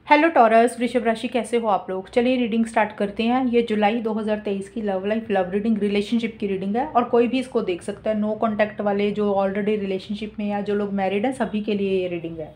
Hello taurus, वृषभ राशि, कैसे हो आप लोग। चलिए रीडिंग स्टार्ट करते हैं। ये जुलाई 2023 की love life love reading relationship की रीडिंग है और कोई भी इसको देख सकता है। नो कॉन्टैक्ट वाले, जो ऑलरेडी रिलेशनशिप में या जो लोग मैरिड हैं, सभी के लिए ये रीडिंग है।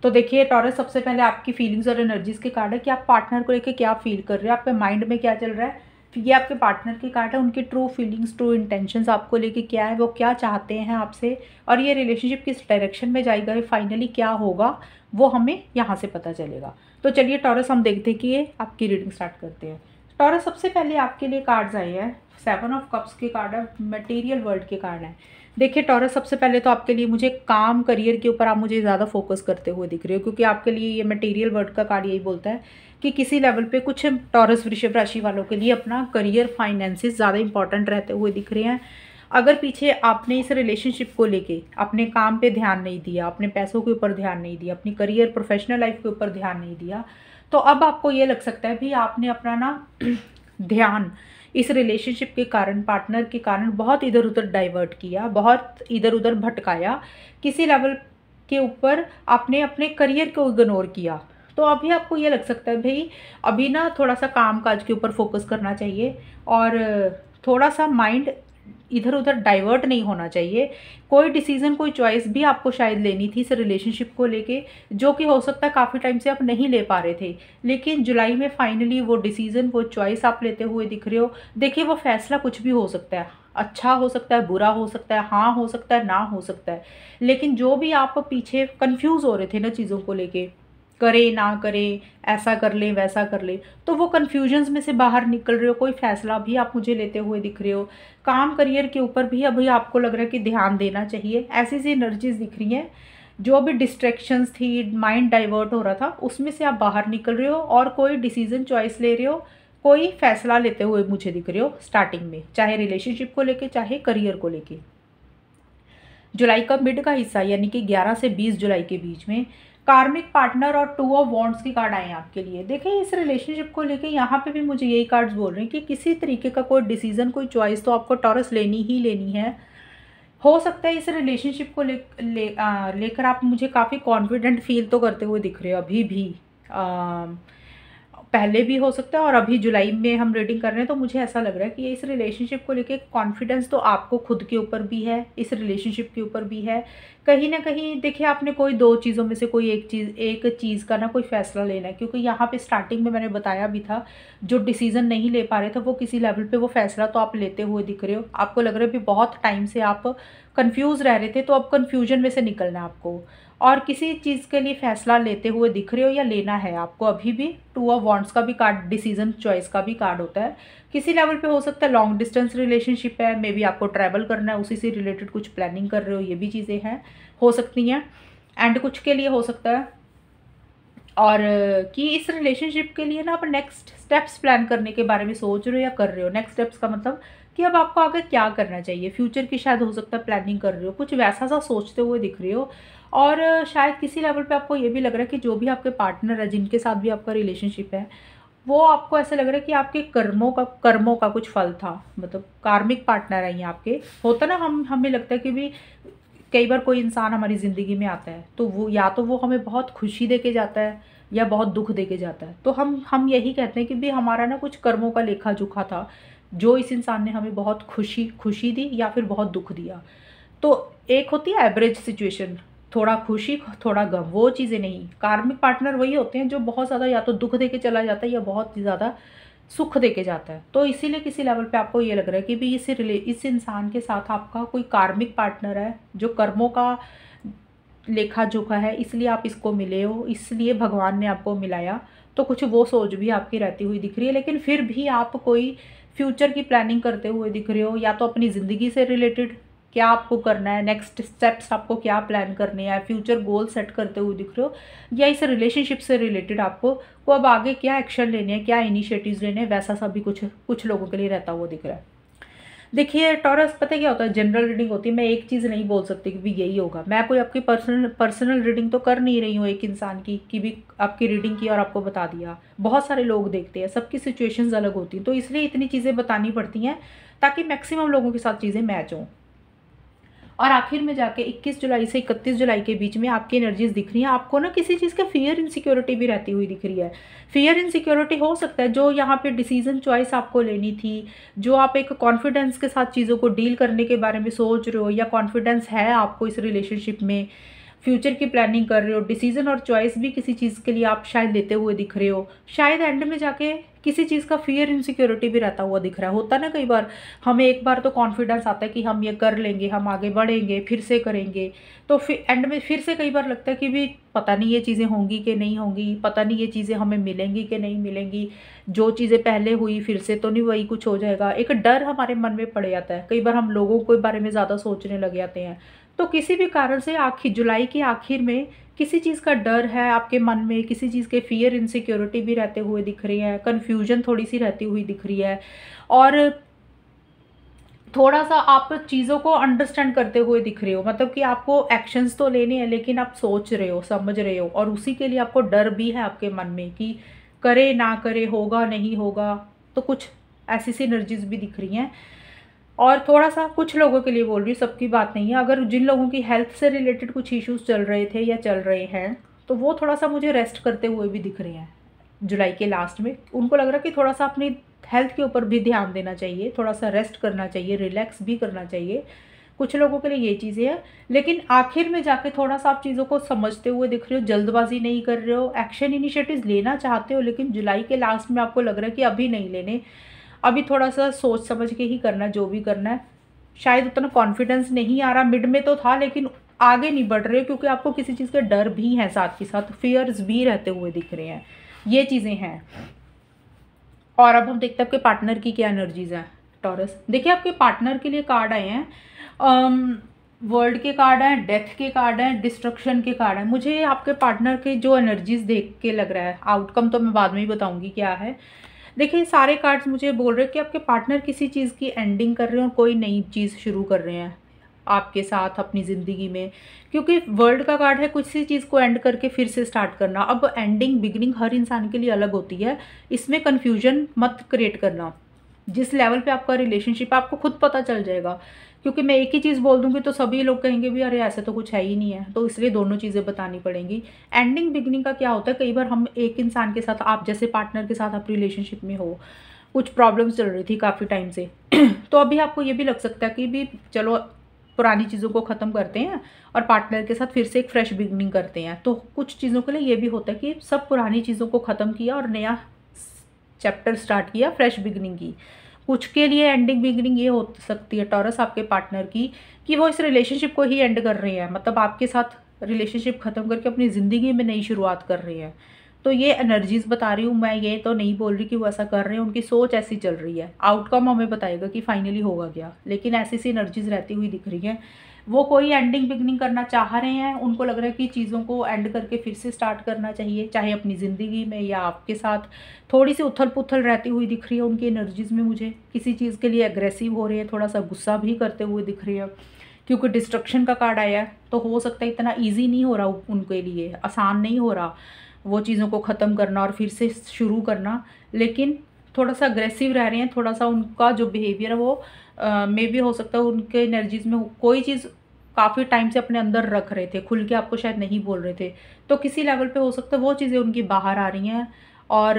तो देखिए टॉरस, सबसे पहले आपकी फीलिंग्स और एनर्जीज के कार्ड है कि आप पार्टनर को लेकर क्या फील कर रहे हो, आपके माइंड में क्या चल रहा है। ये आपके पार्टनर की कार्ड है, उनकी ट्रू फीलिंग्स, ट्रू इंटेंशंस आपको लेके क्या है, वो क्या चाहते हैं आपसे, और ये रिलेशनशिप किस डायरेक्शन में जाएगा, फाइनली क्या होगा, वो हमें यहाँ से पता चलेगा। तो चलिए टॉरस, हम देखते हैं कि ये आपकी रीडिंग स्टार्ट करते हैं। टॉरस, सबसे पहले आपके लिए कार्ड्स आए हैं। 7 ऑफ कप्स के कार्ड है, मटेरियल वर्ल्ड के कार्ड हैं। देखिए टॉरस, सबसे पहले तो आपके लिए मुझे काम करियर के ऊपर आप मुझे ज़्यादा फोकस करते हुए दिख रहे हो, क्योंकि आपके लिए ये मटेरियल वर्ल्ड का कार्ड यही बोलता है कि किसी लेवल पे कुछ टॉरस वृषभ राशि वालों के लिए अपना करियर, फाइनेंसिस ज़्यादा इंपॉर्टेंट रहते हुए दिख रहे हैं। अगर पीछे आपने इस रिलेशनशिप को लेके अपने काम पे ध्यान नहीं दिया, अपने पैसों के ऊपर ध्यान नहीं दिया, अपनी करियर, प्रोफेशनल लाइफ के ऊपर ध्यान नहीं दिया, तो अब आपको ये लग सकता है भी आपने अपना ना ध्यान इस रिलेशनशिप के कारण, पार्टनर के कारण बहुत इधर उधर डाइवर्ट किया, बहुत इधर उधर भटकाया, किसी लेवल के ऊपर आपने अपने करियर को इग्नोर किया। तो अभी आपको ये लग सकता है भाई, अभी ना थोड़ा सा काम काज के ऊपर फोकस करना चाहिए और थोड़ा सा माइंड इधर उधर डाइवर्ट नहीं होना चाहिए। कोई डिसीजन, कोई चॉइस भी आपको शायद लेनी थी इस रिलेशनशिप को लेके, जो कि हो सकता है काफ़ी टाइम से आप नहीं ले पा रहे थे, लेकिन जुलाई में फाइनली वो डिसीजन, वो चॉइस आप लेते हुए दिख रहे हो। देखिए वो फैसला कुछ भी हो सकता है, अच्छा हो सकता है, बुरा हो सकता है, हाँ हो सकता है, ना हो सकता है, लेकिन जो भी आप पीछे कंफ्यूज हो रहे थे ना चीज़ों को लेके, करें ना करें, ऐसा कर लें वैसा कर लें, तो वो कन्फ्यूजन्स में से बाहर निकल रहे हो। कोई फैसला भी आप मुझे लेते हुए दिख रहे हो। काम करियर के ऊपर भी अभी आपको लग रहा है कि ध्यान देना चाहिए। ऐसी सी एनर्जीज दिख रही हैं, जो भी डिस्ट्रैक्शंस थी, माइंड डाइवर्ट हो रहा था, उसमें से आप बाहर निकल रहे हो और कोई डिसीजन चॉइस ले रहे हो, कोई फैसला लेते हुए मुझे दिख रहे हो स्टार्टिंग में, चाहे रिलेशनशिप को लेके, चाहे करियर को लेके। जुलाई का मिड का हिस्सा यानी कि 11 से 20 जुलाई के बीच में कार्मिक पार्टनर और 2 ऑफ वॉन्ड्स की कार्ड आए हैं आपके लिए। देखिए इस रिलेशनशिप को लेके यहाँ पे भी मुझे यही कार्ड्स बोल रहे हैं कि किसी तरीके का कोई डिसीजन, कोई चॉइस तो आपको टॉरस लेनी ही लेनी है। हो सकता है इस रिलेशनशिप को लेकर आप मुझे काफ़ी कॉन्फिडेंट फील तो करते हुए दिख रहे हो अभी भी। पहले भी हो सकता है और अभी जुलाई में हम रीडिंग कर रहे हैं, तो मुझे ऐसा लग रहा है कि इस रिलेशनशिप को लेके कॉन्फिडेंस तो आपको खुद के ऊपर भी है, इस रिलेशनशिप के ऊपर भी है। कहीं ना कहीं देखिए, आपने कोई दो चीज़ों में से कोई एक चीज़ का ना कोई फैसला लेना है, क्योंकि यहाँ पे स्टार्टिंग में मैंने बताया भी था, जो डिसीजन नहीं ले पा रहे थे वो किसी लेवल पे वो फैसला तो आप लेते हुए दिख रहे हो। आपको लग रहा है भी बहुत टाइम से आप कंफ्यूज रह रहे थे, तो अब कंफ्यूजन में से निकलना है आपको और किसी चीज़ के लिए फ़ैसला लेते हुए दिख रहे हो या लेना है आपको अभी भी। 2 ऑफ वॉन्ड्स का भी कार्ड डिसीजन चॉइस का भी कार्ड होता है। किसी लेवल पे हो सकता है लॉन्ग डिस्टेंस रिलेशनशिप है, मे बी आपको ट्रैवल करना है, उसी से रिलेटेड कुछ प्लानिंग कर रहे हो, ये भी चीज़ें हैं, हो सकती हैं। एंड कुछ के लिए हो सकता है और कि इस रिलेशनशिप के लिए ना आप नेक्स्ट स्टेप्स प्लान करने के बारे में सोच रहे हो या कर रहे हो। नेक्स्ट स्टेप्स का मतलब कि अब आपको आगे क्या करना चाहिए, फ्यूचर की शायद हो सकता है प्लानिंग कर रहे हो, कुछ वैसा सा सोचते हुए दिख रहे हो। और शायद किसी लेवल पे आपको ये भी लग रहा है कि जो भी आपके पार्टनर है, जिनके साथ भी आपका रिलेशनशिप है, वो आपको ऐसा लग रहा है कि आपके कर्मों का कुछ फल था। मतलब कार्मिक पार्टनर है ये आपके। होता ना, हमें लगता है कि भी कई बार कोई इंसान हमारी ज़िंदगी में आता है तो वो या तो वो हमें बहुत खुशी दे के जाता है या बहुत दुख दे के जाता है। तो हम यही कहते हैं कि भी हमारा ना कुछ कर्मों का लेखा जोखा था, जो इस इंसान ने हमें बहुत खुशी दी या फिर बहुत दुख दिया। तो एक होती है एवरेज सिचुएशन, थोड़ा खुशी थोड़ा गम, वो चीज़ें नहीं। कार्मिक पार्टनर वही होते हैं जो बहुत ज़्यादा या तो दुख दे के चला जाता है या बहुत ज़्यादा सुख दे के जाता है। तो इसीलिए किसी लेवल पे आपको ये लग रहा है कि भी इस इंसान के साथ आपका कोई कार्मिक पार्टनर है जो कर्मों का लेखा जोखा है, इसलिए आप इसको मिले हो, इसलिए भगवान ने आपको मिलाया। तो कुछ वो सोच भी आपकी रहती हुई दिख रही है, लेकिन फिर भी आप कोई फ्यूचर की प्लानिंग करते हुए दिख रहे हो, या तो अपनी ज़िंदगी से रिलेटेड क्या आपको करना है, नेक्स्ट स्टेप्स आपको क्या प्लान करने हैं, फ्यूचर गोल सेट करते हुए दिख रहे हो, या इस रिलेशनशिप से रिलेटेड आपको को अब आगे क्या एक्शन लेने हैं, क्या इनिशिएटिव्स लेने हैं, वैसा सा भी कुछ लोगों के लिए रहता हुआ दिख रहा है। देखिए टॉरस, पता क्या होता है, जनरल रीडिंग होती है। मैं एक चीज़ नहीं बोल सकती कि भी यही होगा। मैं कोई आपकी पर्सनल रीडिंग तो कर नहीं रही हूँ एक इंसान की कि भी आपकी रीडिंग की और आपको बता दिया। बहुत सारे लोग देखते हैं, सबकी सिचुएशंस अलग होती हैं, तो इसलिए इतनी चीज़ें बतानी पड़ती हैं ताकि मैक्सिमम लोगों के साथ चीज़ें मैच हों। और आखिर में जाके 21 जुलाई से 31 जुलाई के बीच में आपकी एनर्जीज दिख रही हैं। आपको ना किसी चीज़ का फियर इनसिक्योरिटी भी रहती हुई दिख रही है। फियर इनसिक्योरिटी हो सकता है जो यहाँ पे डिसीजन चॉइस आपको लेनी थी, जो आप एक कॉन्फिडेंस के साथ चीज़ों को डील करने के बारे में सोच रहे हो, या कॉन्फिडेंस है आपको इस रिलेशनशिप में, फ्यूचर की प्लानिंग कर रहे हो, डिसीजन और चॉइस भी किसी चीज़ के लिए आप शायद लेते हुए दिख रहे हो। शायद एंड में जाके किसी चीज़ का फियर इनसिक्योरिटी भी रहता हुआ दिख रहा है। होता ना कई बार हमें एक बार तो कॉन्फिडेंस आता है कि हम ये कर लेंगे, हम आगे बढ़ेंगे, फिर से करेंगे, तो फिर एंड में फिर से कई बार लगता है कि भी पता नहीं ये चीज़ें होंगी कि नहीं होंगी, पता नहीं ये चीज़ें हमें मिलेंगी कि नहीं मिलेंगी, जो चीज़ें पहले हुई फिर से तो नहीं वही कुछ हो जाएगा। एक डर हमारे मन में पड़ जाता है। कई बार हम लोगों के बारे में ज़्यादा सोचने लग जाते हैं। तो किसी भी कारण से आखिर जुलाई के आखिर में किसी चीज़ का डर है आपके मन में, किसी चीज़ के फियर इनसिक्योरिटी भी रहते हुए दिख रही है, कन्फ्यूजन थोड़ी सी रहती हुई दिख रही है, और थोड़ा सा आप चीज़ों को अंडरस्टैंड करते हुए दिख रहे हो। मतलब कि आपको एक्शंस तो लेने हैं लेकिन आप सोच रहे हो, समझ रहे हो, और उसी के लिए आपको डर भी है आपके मन में कि करे ना करे, होगा नहीं होगा। तो कुछ ऐसी सी एनर्जीज भी दिख रही हैं। और थोड़ा सा कुछ लोगों के लिए बोल रही हूँ, सबकी बात नहीं है। अगर जिन लोगों की हेल्थ से रिलेटेड कुछ इश्यूज चल रहे थे या चल रहे हैं, तो वो थोड़ा सा मुझे रेस्ट करते हुए भी दिख रहे हैं जुलाई के लास्ट में। उनको लग रहा है कि थोड़ा सा अपनी हेल्थ के ऊपर भी ध्यान देना चाहिए, थोड़ा सा रेस्ट करना चाहिए, रिलैक्स भी करना चाहिए। कुछ लोगों के लिए ये चीज़ें हैं। लेकिन आखिर में जाके थोड़ा सा आप चीज़ों को समझते हुए दिख रहे हो, जल्दबाजी नहीं कर रहे हो, एक्शन इनिशिएटिव्स लेना चाहते हो, लेकिन जुलाई के लास्ट में आपको लग रहा है कि अभी नहीं लेने, अभी थोड़ा सा सोच समझ के ही करना जो भी करना है। शायद उतना कॉन्फिडेंस नहीं आ रहा, मिड में तो था लेकिन आगे नहीं बढ़ रहे, क्योंकि आपको किसी चीज़ के डर भी हैं, साथ के साथ फियर्स भी रहते हुए दिख रहे हैं। ये चीज़ें हैं। और अब हम देखते हैं आपके पार्टनर की क्या एनर्जीज हैं टॉरस। देखिए आपके पार्टनर के लिए कार्ड आए हैं, वर्ल्ड के कार्ड हैं, डेथ के कार्ड हैं, डिस्ट्रक्शन के कार्ड हैं। मुझे आपके पार्टनर के जो एनर्जीज देख के लग रहा है, आउटकम तो मैं बाद में ही बताऊंगी क्या है। देखिए सारे कार्ड्स मुझे बोल रहे हैं कि आपके पार्टनर किसी चीज़ की एंडिंग कर रहे हैं और कोई नई चीज़ शुरू कर रहे हैं आपके साथ अपनी ज़िंदगी में। क्योंकि वर्ल्ड का कार्ड है किसी चीज़ को एंड करके फिर से स्टार्ट करना। अब एंडिंग बिगनिंग हर इंसान के लिए अलग होती है, इसमें कन्फ्यूजन मत क्रिएट करना। जिस लेवल पे आपका रिलेशनशिप आपको खुद पता चल जाएगा, क्योंकि मैं एक ही चीज़ बोल दूंगी तो सभी लोग कहेंगे भी अरे ऐसे तो कुछ है ही नहीं है, तो इसलिए दोनों चीज़ें बतानी पड़ेंगी। एंडिंग बिगनिंग का क्या होता है, कई बार हम एक इंसान के साथ, आप जैसे पार्टनर के साथ आप रिलेशनशिप में हो, कुछ प्रॉब्लम्स चल रही थी काफ़ी टाइम से तो अभी आपको ये भी लग सकता है कि भी चलो पुरानी चीज़ों को ख़त्म करते हैं और पार्टनर के साथ फिर से एक फ्रेश बिगनिंग करते हैं। तो कुछ चीज़ों के लिए ये भी होता है कि सब पुरानी चीज़ों को ख़त्म किया और नया चैप्टर स्टार्ट किया, फ्रेश बिगनिंग की। कुछ के लिए एंडिंग बिगनिंग ये हो सकती है टॉरस आपके पार्टनर की, कि वो इस रिलेशनशिप को ही एंड कर रहे हैं, मतलब आपके साथ रिलेशनशिप ख़त्म करके अपनी ज़िंदगी में नई शुरुआत कर रहे हैं। तो ये एनर्जीज़ बता रही हूँ मैं, ये तो नहीं बोल रही कि वो ऐसा कर रहे हैं, उनकी सोच ऐसी चल रही है। आउटकम हमें बताएगा कि फाइनली होगा क्या, लेकिन ऐसी सी एनर्जीज़ रहती हुई दिख रही हैं। वो कोई एंडिंग बिगनिंग करना चाह रहे हैं, उनको लग रहा है कि चीज़ों को एंड करके फिर से स्टार्ट करना चाहिए, चाहे अपनी ज़िंदगी में या आपके साथ। थोड़ी सी उथल पुथल रहती हुई दिख रही है उनकी एनर्जीज़ में मुझे। किसी चीज़ के लिए एग्रेसिव हो रहे हैं, थोड़ा सा गुस्सा भी करते हुए दिख रही है, क्योंकि डिस्ट्रक्शन का कार्ड आया है। तो हो सकता है इतना ईजी नहीं हो रहा उनके लिए, आसान नहीं हो रहा वो चीज़ों को ख़त्म करना और फिर से शुरू करना, लेकिन थोड़ा सा अग्रेसिव रह रहे हैं। थोड़ा सा उनका जो बिहेवियर है वो मे भी हो सकता है उनके एनर्जीज़ में कोई चीज़ काफ़ी टाइम से अपने अंदर रख रहे थे, खुल के आपको शायद नहीं बोल रहे थे, तो किसी लेवल पे हो सकता है वो चीज़ें उनकी बाहर आ रही हैं। और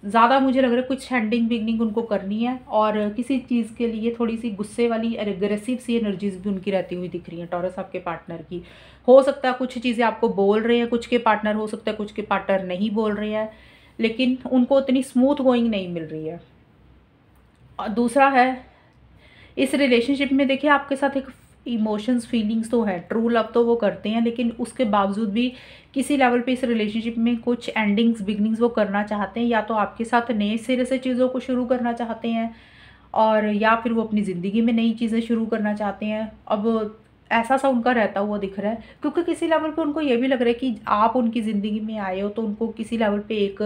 ज़्यादा मुझे लग रहा है कुछ एंडिंग बिगनिंग उनको करनी है, और किसी चीज़ के लिए थोड़ी सी गुस्से वाली एग्रेसिव सी एनर्जीज भी उनकी रहती हुई दिख रही हैं टॉरस आपके पार्टनर की। हो सकता है कुछ चीज़ें आपको बोल रहे हैं कुछ के पार्टनर, हो सकता है कुछ के पार्टनर नहीं बोल रहे हैं, लेकिन उनको उतनी स्मूथ गोइंग नहीं मिल रही है। और दूसरा है इस रिलेशनशिप में, देखिए आपके साथ एक इमोशंस फीलिंग्स तो है, ट्रू लव तो वो करते हैं, लेकिन उसके बावजूद भी किसी लेवल पे इस रिलेशनशिप में कुछ एंडिंग्स बिगनिंग्स वो करना चाहते हैं, या तो आपके साथ नए सिरे से चीज़ों को शुरू करना चाहते हैं, और या फिर वो अपनी ज़िंदगी में नई चीज़ें शुरू करना चाहते हैं। अब ऐसा सा उनका रहता हुआ दिख रहा है, क्योंकि किसी लेवल पे उनको ये भी लग रहा है कि आप उनकी ज़िंदगी में आए हो तो उनको किसी लेवल पे एक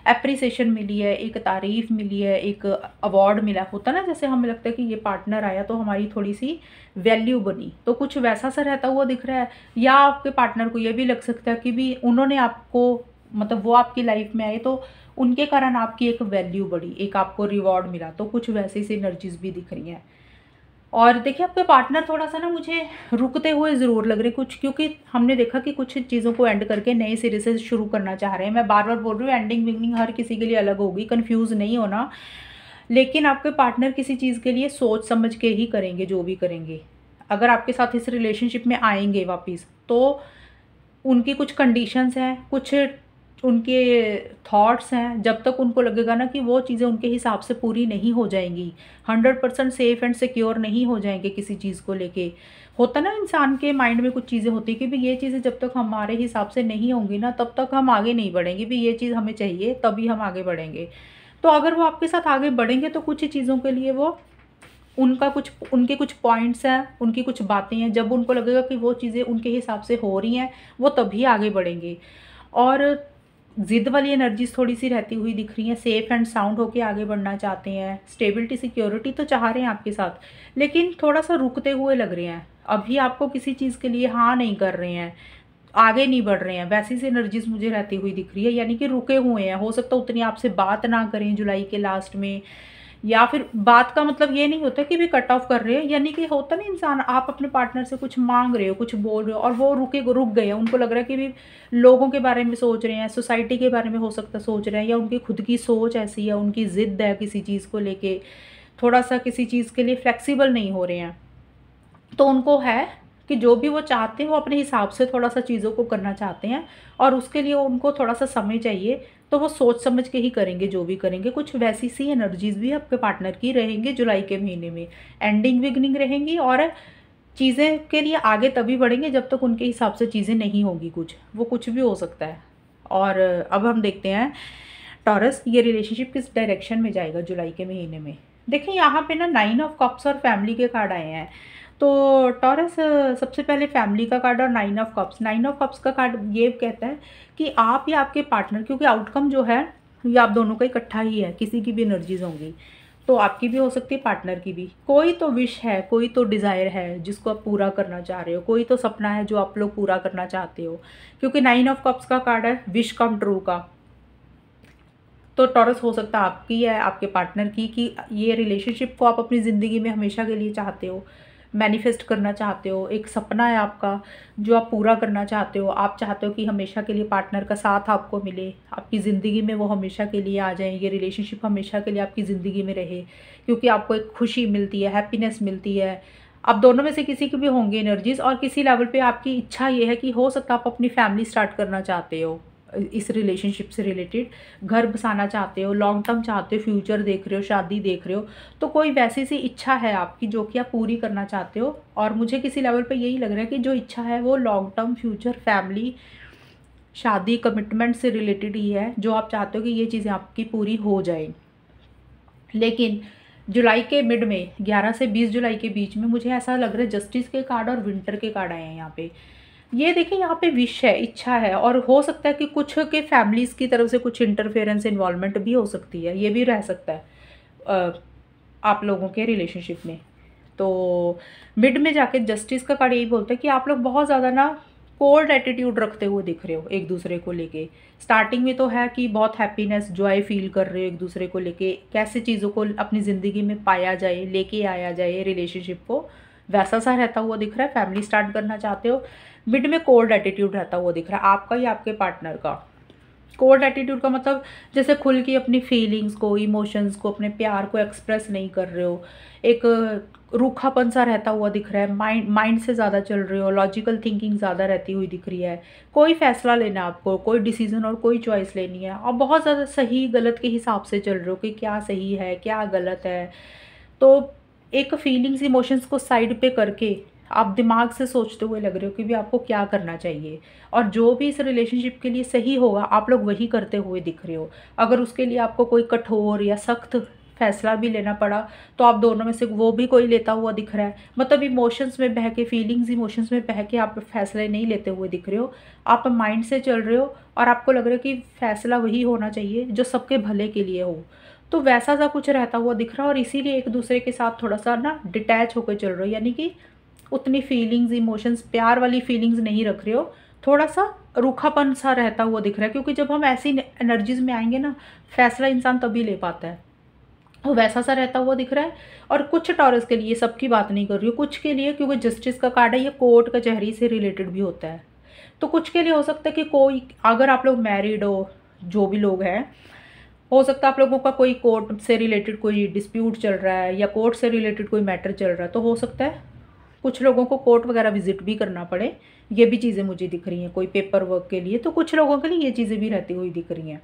एप्रिसिएशन मिली है, एक तारीफ़ मिली है, एक अवार्ड मिला होता ना, जैसे हमें लगता है कि ये पार्टनर आया तो हमारी थोड़ी सी वैल्यू बनी, तो कुछ वैसा सा रहता हुआ दिख रहा है। या आपके पार्टनर को ये भी लग सकता है कि भी उन्होंने आपको, मतलब वो आपकी लाइफ में आए तो उनके कारण आपकी एक वैल्यू बढ़ी, एक आपको रिवॉर्ड मिला, तो कुछ वैसी सी एनर्जीज भी दिख रही हैं। और देखिए आपके पार्टनर थोड़ा सा ना मुझे रुकते हुए ज़रूर लग रहे कुछ, क्योंकि हमने देखा कि कुछ चीज़ों को एंड करके नए सिरे से शुरू करना चाह रहे हैं। मैं बार बार बोल रही हूँ, एंडिंग बिगनिंग हर किसी के लिए अलग होगी, कंफ्यूज नहीं होना। लेकिन आपके पार्टनर किसी चीज़ के लिए सोच समझ के ही करेंगे जो भी करेंगे। अगर आपके साथ इस रिलेशनशिप में आएंगे वापस, तो उनकी कुछ कंडीशंस हैं, कुछ उनके थॉट्स हैं। जब तक उनको लगेगा ना कि वो चीज़ें उनके हिसाब से पूरी नहीं हो जाएंगी, 100% सेफ़ एंड सिक्योर नहीं हो जाएंगे किसी चीज़ को लेके। होता ना इंसान के माइंड में कुछ चीज़ें होती है कि भाई ये चीज़ें जब तक हमारे हिसाब से नहीं होंगी ना, तब तक हम आगे नहीं बढ़ेंगे। भी ये चीज़ हमें चाहिए तभी हम आगे बढ़ेंगे। तो अगर वो आपके साथ आगे बढ़ेंगे तो कुछ ही चीज़ों के लिए वो उनके कुछ पॉइंट्स हैं, उनकी कुछ बातें हैं, जब उनको लगेगा कि वो चीज़ें उनके हिसाब से हो रही हैं, वो तभी आगे बढ़ेंगे। और ज़िद वाली एनर्जीज़ थोड़ी-सी रहती हुई दिख रही हैं, सेफ़ एंड साउंड होके आगे बढ़ना चाहते हैं, स्टेबिलिटी, सिक्योरिटी तो चाह रहे हैं आपके साथ, लेकिन थोड़ा-सा रुकते हुए लग रहे हैं। अभी आपको किसी चीज़ के लिए हाँ नहीं कर रहे हैं, आगे नहीं बढ़ रहे हैं, वैसी सी एनर्जीज़ मुझे रहती हुई दिख रही है, यानी कि रुके हुए हैं। हो सकता है उतनी आपसे बात ना करें जुलाई के लास्ट में, या फिर बात का मतलब ये नहीं होता कि भी कट ऑफ कर रहे हैं, यानी कि होता ना इंसान, आप अपने पार्टनर से कुछ मांग रहे हो, कुछ बोल रहे हो और वो रुक गए हैं। उनको लग रहा है कि भी लोगों के बारे में सोच रहे हैं, सोसाइटी के बारे में हो सकता है सोच रहे हैं, या उनकी खुद की सोच ऐसी है, उनकी ज़िद है किसी चीज़ को लेके, थोड़ा सा किसी चीज़ के लिए फ्लेक्सिबल नहीं हो रहे हैं। तो उनको है कि जो भी वो चाहते हैं वो अपने हिसाब से थोड़ा सा चीज़ों को करना चाहते हैं, और उसके लिए उनको थोड़ा सा समय चाहिए। तो वो सोच समझ के ही करेंगे जो भी करेंगे। कुछ वैसी सी एनर्जीज़ भी आपके पार्टनर की रहेंगी जुलाई के महीने में, एंडिंग बिगनिंग रहेंगी, और चीज़ें के लिए आगे तभी बढ़ेंगे जब तक उनके हिसाब से चीज़ें नहीं होंगी। वो कुछ भी हो सकता है। और अब हम देखते हैं टॉरस, ये रिलेशनशिप किस डायरेक्शन में जाएगा जुलाई के महीने में। देखिए यहाँ पे ना 9 ऑफ कप्स और फैमिली के कार्ड आए हैं। तो टॉरस, सबसे पहले फैमिली का कार्ड और 9 ऑफ कप्स। 9 ऑफ कप्स का कार्ड ये कहता है कि आप या आपके पार्टनर, क्योंकि आउटकम जो है ये आप दोनों का इकट्ठा ही है, किसी की भी एनर्जीज होंगी, तो आपकी भी हो सकती है, पार्टनर की भी। कोई तो विश है, कोई तो डिज़ायर है जिसको आप पूरा करना चाह रहे हो, कोई तो सपना है जो आप लोग पूरा करना चाहते हो, क्योंकि 9 ऑफ कप्स का कार्ड है विश कम ट्रू का। तो टॉरस हो सकता है आपकी है, आपके पार्टनर की, कि ये रिलेशनशिप को आप अपनी ज़िंदगी में हमेशा के लिए चाहते हो, मैनिफेस्ट करना चाहते हो। एक सपना है आपका जो आप पूरा करना चाहते हो। आप चाहते हो कि हमेशा के लिए पार्टनर का साथ आपको मिले, आपकी ज़िंदगी में वो हमेशा के लिए आ जाए, ये रिलेशनशिप हमेशा के लिए आपकी ज़िंदगी में रहे, क्योंकि आपको एक खुशी मिलती है, हैप्पीनेस मिलती है। अब दोनों में से किसी की भी होंगी एनर्जीज, और किसी लेवल पे आपकी इच्छा ये है कि हो सकता है आप अपनी फैमिली स्टार्ट करना चाहते हो, इस रिलेशनशिप से रिलेटेड घर बसाना चाहते हो, लॉन्ग टर्म चाहते हो, फ्यूचर देख रहे हो, शादी देख रहे हो। तो कोई वैसी सी इच्छा है आपकी जो कि आप पूरी करना चाहते हो, और मुझे किसी लेवल पे यही लग रहा है कि जो इच्छा है वो लॉन्ग टर्म, फ्यूचर, फैमिली, शादी, कमिटमेंट से रिलेटेड ही है, जो आप चाहते हो कि ये चीज़ें आपकी पूरी हो जाए। लेकिन जुलाई के मिड में 11 से 20 जुलाई के बीच में मुझे ऐसा लग रहा है जस्टिस के कार्ड और विंटर के कार्ड आए हैं यहाँ पे। ये देखिए यहाँ पे विश है, इच्छा है, और हो सकता है कि कुछ के फैमिलीज़ की तरफ से कुछ इंटरफेरेंस, इन्वॉल्वमेंट भी हो सकती है, ये भी रह सकता है आप लोगों के रिलेशनशिप में। तो मिड में जाके जस्टिस का कार्ड यही बोलता है कि आप लोग बहुत ज़्यादा ना कोल्ड एटीट्यूड रखते हुए दिख रहे हो एक दूसरे को लेके। स्टार्टिंग में तो है कि बहुत हैप्पीनेस, जॉय फील कर रहे हो एक दूसरे को लेके, कैसे चीज़ों को अपनी ज़िंदगी में पाया जाए, लेके आया जाए रिलेशनशिप को, वैसा सा रहता हुआ दिख रहा है। फैमिली स्टार्ट करना चाहते हो। मिड में कोल्ड एटीट्यूड रहता हुआ दिख रहा है आपका या आपके पार्टनर का। कोल्ड एटीट्यूड का मतलब जैसे खुल के अपनी फीलिंग्स को, इमोशंस को, अपने प्यार को एक्सप्रेस नहीं कर रहे हो, एक रूखापन सा रहता हुआ दिख रहा है, माइंड से ज़्यादा चल रहे हो, लॉजिकल थिंकिंग ज़्यादा रहती हुई दिख रही है। कोई फैसला लेना है आपको, कोई डिसीजन और कोई चॉइस लेनी है, और बहुत ज़्यादा सही गलत के हिसाब से चल रहे हो कि क्या सही है क्या गलत है। तो एक फीलिंग्स, इमोशंस को साइड पे करके आप दिमाग से सोचते हुए लग रहे हो कि भी आपको क्या करना चाहिए, और जो भी इस रिलेशनशिप के लिए सही होगा आप लोग वही करते हुए दिख रहे हो। अगर उसके लिए आपको कोई कठोर या सख्त फैसला भी लेना पड़ा तो आप दोनों में से वो भी कोई लेता हुआ दिख रहा है। मतलब इमोशंस में बह के, फीलिंग्स इमोशंस में बह के आप फैसले नहीं लेते हुए दिख रहे हो, आप माइंड से चल रहे हो, और आपको लग रहा है कि फैसला वही होना चाहिए जो सबके भले के लिए हो। तो वैसा सा कुछ रहता हुआ दिख रहा है, और इसीलिए एक दूसरे के साथ थोड़ा सा ना डिटैच होकर चल रहे हो, यानी कि उतनी फीलिंग्स, इमोशंस, प्यार वाली फीलिंग्स नहीं रख रहे हो, थोड़ा सा रूखापन सा रहता हुआ दिख रहा है। क्योंकि जब हम ऐसी एनर्जीज में आएंगे ना, फैसला इंसान तभी ले पाता है वो वैसा सा रहता हुआ दिख रहा है। और कुछ टॉरस के लिए, सबकी बात नहीं कर रही हूँ, कुछ के लिए, क्योंकि जस्टिस का कार्ड है, ये कोर्ट कचहरी से रिलेटेड भी होता है। तो कुछ के लिए हो सकता है कि कोई, अगर आप लोग मैरिड हो, जो भी लोग हैं, हो सकता है आप लोगों का कोई कोर्ट से रिलेटेड कोई डिस्प्यूट चल रहा है या कोर्ट से रिलेटेड कोई मैटर चल रहा है, तो हो सकता है कुछ लोगों को कोर्ट वगैरह विजिट भी करना पड़े। ये भी चीज़ें मुझे दिख रही हैं कोई पेपर वर्क के लिए, तो कुछ लोगों के लिए ये चीज़ें भी रहती हुई दिख रही हैं,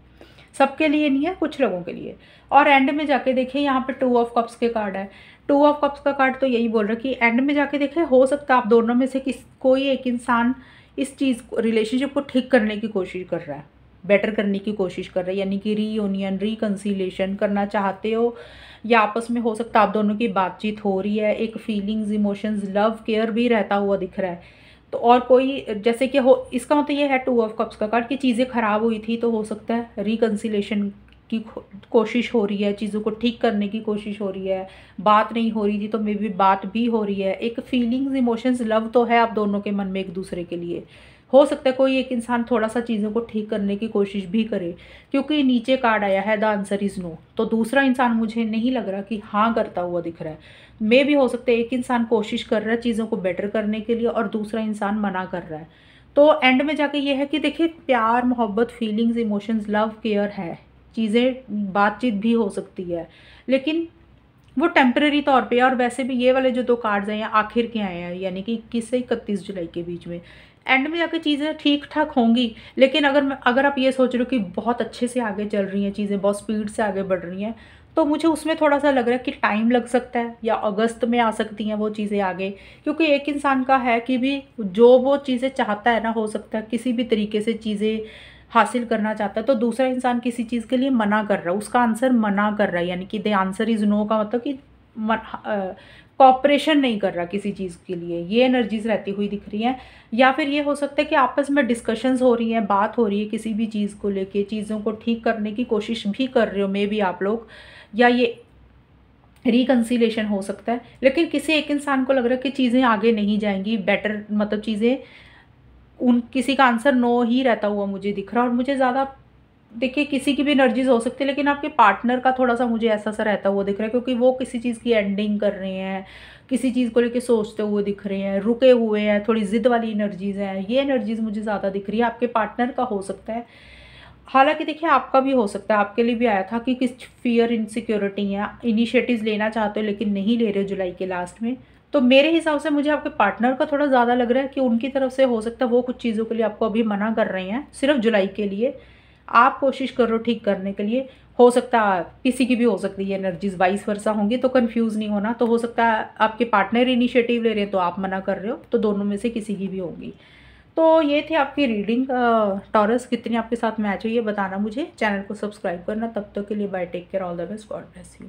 सबके लिए नहीं है, कुछ लोगों के लिए। और एंड में जाके देखिए, यहाँ पे 2 ऑफ कप्स के कार्ड है। 2 ऑफ कप्स का कार्ड तो यही बोल रहा है कि एंड में जाके देखें, हो सकता है आप दोनों में से कोई एक इंसान इस चीज़ को, रिलेशनशिप को ठीक करने की कोशिश कर रहा है, बेटर करने की कोशिश कर रहा है, यानी कि रीयूनियन, रिकन्सिलेशन करना चाहते हो, या आपस में हो सकता है आप दोनों की बातचीत हो रही है, एक फीलिंग्स, इमोशंस, लव, केयर भी रहता हुआ दिख रहा है। तो और कोई जैसे कि हो, इसका मतलब ये है 2 ऑफ कप्स का कार्ड, कि चीज़ें ख़राब हुई थी, तो हो सकता है रिकन्सिलेशन की कोशिश हो रही है, चीज़ों को ठीक करने की कोशिश हो रही है। बात नहीं हो रही थी तो मे बी बात भी हो रही है। एक फीलिंग्स, इमोशंस, लव तो है आप दोनों के मन में एक दूसरे के लिए। हो सकता है कोई एक इंसान थोड़ा सा चीज़ों को ठीक करने की कोशिश भी करे, क्योंकि नीचे कार्ड आया है द आंसर इज़ नो। तो दूसरा इंसान मुझे नहीं लग रहा कि हाँ करता हुआ दिख रहा है। मे भी हो सकता है एक इंसान कोशिश कर रहा है चीज़ों को बेटर करने के लिए और दूसरा इंसान मना कर रहा है। तो एंड में जाके ये है कि देखिए, प्यार, मोहब्बत, फीलिंग्स, इमोशंस, लव, केयर है, चीज़ें, बातचीत भी हो सकती है, लेकिन वो टेम्परेरी तौर पे। और वैसे भी ये वाले जो 2 कार्ड्स हैं, ये आखिर के आए हैं, यानी कि 21 से 31 जुलाई के बीच में। एंड में जाके चीज़ें ठीक ठाक होंगी, लेकिन अगर आप ये सोच रहे हो कि बहुत अच्छे से आगे चल रही हैं चीज़ें, बहुत स्पीड से आगे बढ़ रही हैं, तो मुझे उसमें थोड़ा सा लग रहा है कि टाइम लग सकता है, या अगस्त में आ सकती हैं वो चीज़ें आगे। क्योंकि एक इंसान का है कि भी जो वो चीज़ें चाहता है ना, हो सकता है किसी भी तरीके से चीज़ें हासिल करना चाहता है, तो दूसरा इंसान किसी चीज़ के लिए मना कर रहा है, उसका आंसर मना कर रहा है, यानी कि द आंसर इज़ नो का मतलब कि कॉपरेशन नहीं कर रहा किसी चीज़ के लिए। ये एनर्जीज रहती हुई दिख रही हैं। या फिर ये हो सकता है कि आपस में डिस्कशंस हो रही हैं, बात हो रही है किसी भी चीज़ को लेके, चीज़ों को ठीक करने की कोशिश भी कर रहे हो मे बी आप लोग, या ये रिकन्सिलेशन हो सकता है। लेकिन किसी एक इंसान को लग रहा है कि चीज़ें आगे नहीं जाएंगी, बेटर मतलब चीज़ें, उन किसी का आंसर नो ही रहता हुआ मुझे दिख रहा है। और मुझे ज़्यादा, देखिए, किसी की भी एनर्जीज हो सकती है, लेकिन आपके पार्टनर का थोड़ा सा मुझे ऐसा सा रहता हुआ दिख रहा है, क्योंकि वो किसी चीज़ की एंडिंग कर रहे हैं, किसी चीज़ को लेके सोचते हुए दिख रहे हैं, रुके हुए हैं, थोड़ी ज़िद वाली एनर्जीज हैं। ये एनर्जीज मुझे ज़्यादा दिख रही है, आपके पार्टनर का हो सकता है। हालांकि देखिए, आपका भी हो सकता है, आपके लिए भी आया था कि किस फियर, इनसिक्योरिटी है, इनिशिएटिव्स लेना चाहते हो लेकिन नहीं ले रहे हो जुलाई के लास्ट में। तो मेरे हिसाब से मुझे आपके पार्टनर का थोड़ा ज़्यादा लग रहा है कि उनकी तरफ से हो सकता है वो कुछ चीज़ों के लिए आपको अभी मना कर रहे हैं, सिर्फ जुलाई के लिए। आप कोशिश कर रहे हो ठीक करने के लिए। हो सकता है किसी की भी हो सकती है एनर्जीज वाइस वर्सा होंगी, तो कंफ्यूज नहीं होना। तो हो सकता है आपके पार्टनर इनिशिएटिव ले रहे हैं तो आप मना कर रहे हो, तो दोनों में से किसी की भी होगी। तो ये थी आपकी रीडिंग। टॉरस कितनी आपके साथ मैच हुई ये बताना मुझे, चैनल को सब्सक्राइब करना। तब तक के लिए bye, take care, all the best, God bless you.